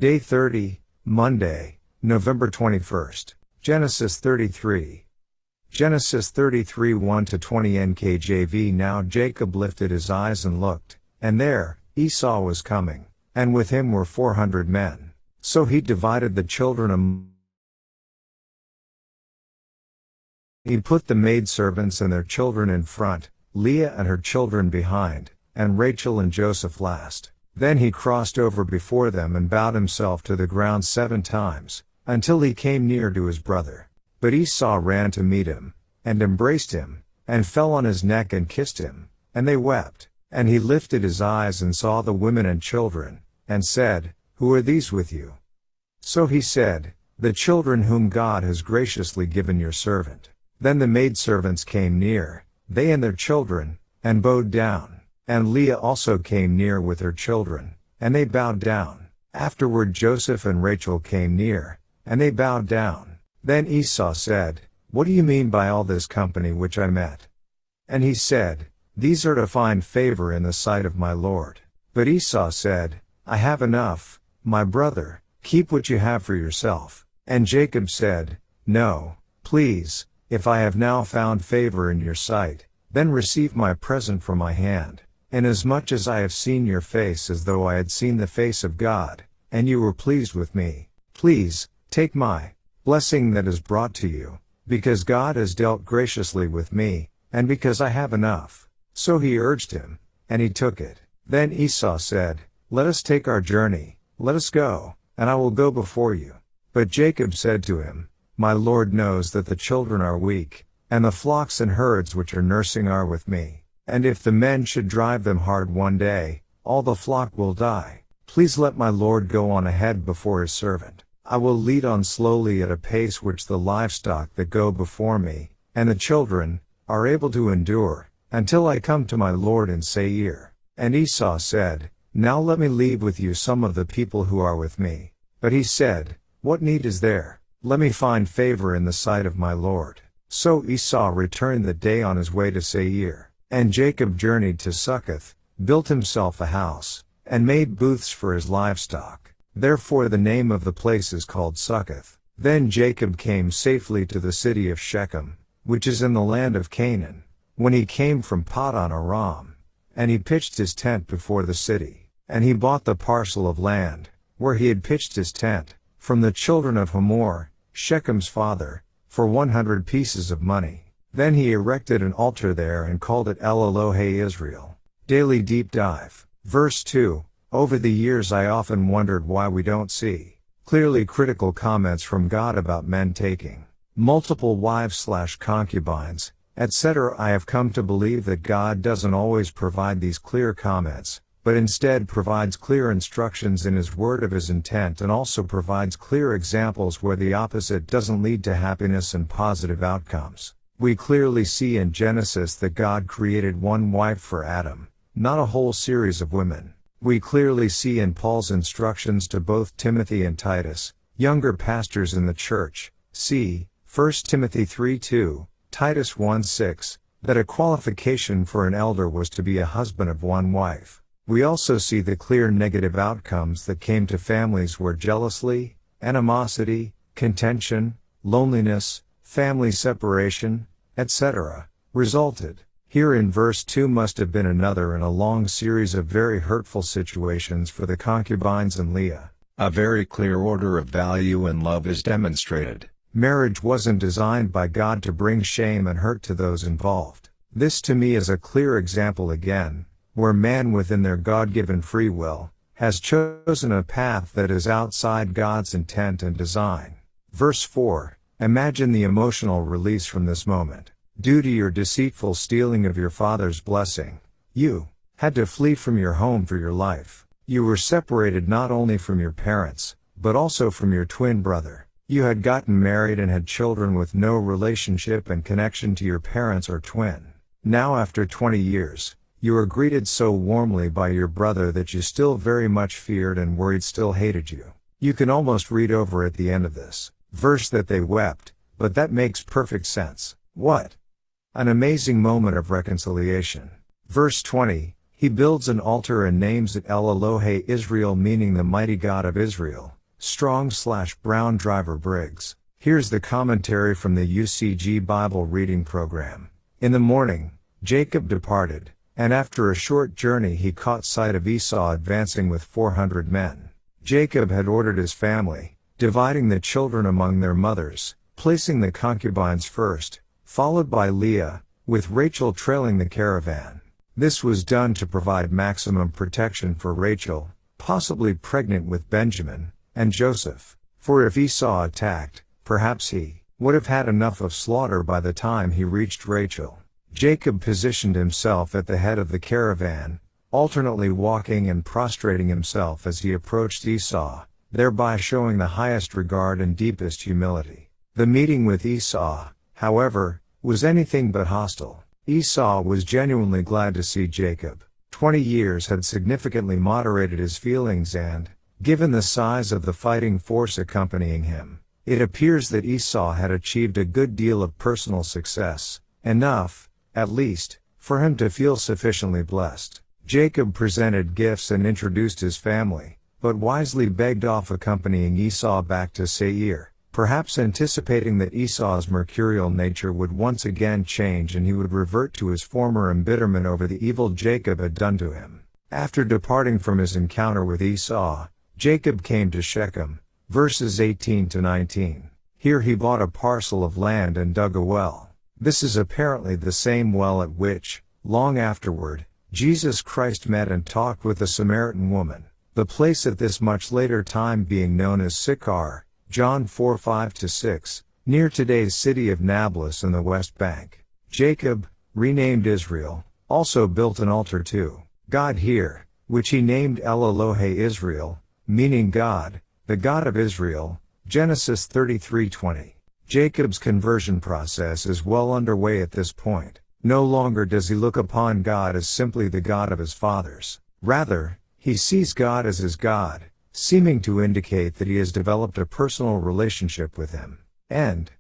Day 30, Monday, November 21st. Genesis 33. Genesis 33 1-20 NKJV. Now Jacob lifted his eyes and looked, and there, Esau was coming, and with him were 400 men. So he divided the children among. He put the maidservants and their children in front, Leah and her children behind, and Rachel and Joseph last. Then he crossed over before them and bowed himself to the ground 7 times, until he came near to his brother. But Esau ran to meet him, and embraced him, and fell on his neck and kissed him, and they wept. And he lifted his eyes and saw the women and children, and said, Who are these with you? So he said, The children whom God has graciously given your servant. Then the maidservants came near, they and their children, and bowed down. And Leah also came near with her children, and they bowed down. Afterward Joseph and Rachel came near, and they bowed down. Then Esau said, What do you mean by all this company which I met? And he said, These are to find favor in the sight of my Lord. But Esau said, I have enough, my brother, keep what you have for yourself. And Jacob said, No, please, if I have now found favor in your sight, then receive my present from my hand, inasmuch as I have seen your face as though I had seen the face of God, and you were pleased with me. Please, take my blessing that is brought to you, because God has dealt graciously with me, and because I have enough. So he urged him, and he took it. Then Esau said, Let us take our journey, let us go, and I will go before you. But Jacob said to him, My Lord knows that the children are weak, and the flocks and herds which are nursing are with me. And if the men should drive them hard one day, all the flock will die. Please let my Lord go on ahead before his servant. I will lead on slowly at a pace which the livestock that go before me, and the children, are able to endure, until I come to my Lord in Seir. And Esau said, Now let me leave with you some of the people who are with me. But he said, What need is there? Let me find favor in the sight of my Lord. So Esau returned that day on his way to Seir. And Jacob journeyed to Succoth, built himself a house, and made booths for his livestock. Therefore the name of the place is called Succoth. Then Jacob came safely to the city of Shechem, which is in the land of Canaan, when he came from Paddan Aram. And he pitched his tent before the city. And he bought the parcel of land, where he had pitched his tent, from the children of Hamor, Shechem's father, for 100 pieces of money. Then he erected an altar there and called it El Elohe Israel. Daily Deep Dive. Verse 2. Over the years I often wondered why we don't see clearly critical comments from God about men taking multiple wives/concubines, etc. I have come to believe that God doesn't always provide these clear comments, but instead provides clear instructions in His Word of His intent, and also provides clear examples where the opposite doesn't lead to happiness and positive outcomes. We clearly see in Genesis that God created one wife for Adam, not a whole series of women. We clearly see in Paul's instructions to both Timothy and Titus, younger pastors in the church, see 1 Timothy 3:2, Titus 1:6, that a qualification for an elder was to be a husband of one wife. We also see the clear negative outcomes that came to families where jealousy, animosity, contention, loneliness, family separation, etc., resulted. Here in verse 2 must have been another in a long series of very hurtful situations for the concubines and Leah. A very clear order of value and love is demonstrated. Marriage wasn't designed by God to bring shame and hurt to those involved. This to me is a clear example again, where man within their God-given free will, has chosen a path that is outside God's intent and design. Verse 4. Imagine the emotional release from this moment. Due to your deceitful stealing of your father's blessing, you had to flee from your home for your life. You were separated not only from your parents, but also from your twin brother. You had gotten married and had children with no relationship and connection to your parents or twin. Now after 20 years, you are greeted so warmly by your brother that you still very much feared and worried still hated you. You can almost read over at the end of this verse that they wept, but that makes perfect sense. What an amazing moment of reconciliation. Verse 20, He builds an altar and names it El Elohe Israel, meaning the mighty God of Israel. Strong/Brown Driver Briggs. Here's the commentary from the UCG Bible reading program. In the morning, Jacob departed, and after a short journey he caught sight of Esau advancing with 400 men. Jacob had ordered his family, dividing the children among their mothers, placing the concubines first, followed by Leah, with Rachel trailing the caravan. This was done to provide maximum protection for Rachel, possibly pregnant with Benjamin, and Joseph. For if Esau attacked, perhaps he would have had enough of slaughter by the time he reached Rachel. Jacob positioned himself at the head of the caravan, alternately walking and prostrating himself as he approached Esau, thereby showing the highest regard and deepest humility. The meeting with Esau, however, was anything but hostile. Esau was genuinely glad to see Jacob. 20 years had significantly moderated his feelings and, given the size of the fighting force accompanying him, it appears that Esau had achieved a good deal of personal success, enough, at least, for him to feel sufficiently blessed. Jacob presented gifts and introduced his family, but wisely begged off accompanying Esau back to Seir, perhaps anticipating that Esau's mercurial nature would once again change and he would revert to his former embitterment over the evil Jacob had done to him. After departing from his encounter with Esau, Jacob came to Shechem, verses 18 to 19. Here he bought a parcel of land and dug a well. This is apparently the same well at which, long afterward, Jesus Christ met and talked with the Samaritan woman, the place at this much later time being known as Sychar, John 4:5-6, near today's city of Nablus in the West Bank. Jacob, renamed Israel, also built an altar to God here, which he named El Elohe Israel, meaning God, the God of Israel, Genesis 33:20. Jacob's conversion process is well underway at this point. No longer does he look upon God as simply the God of his fathers. Rather, he sees God as his God, seeming to indicate that he has developed a personal relationship with him. And,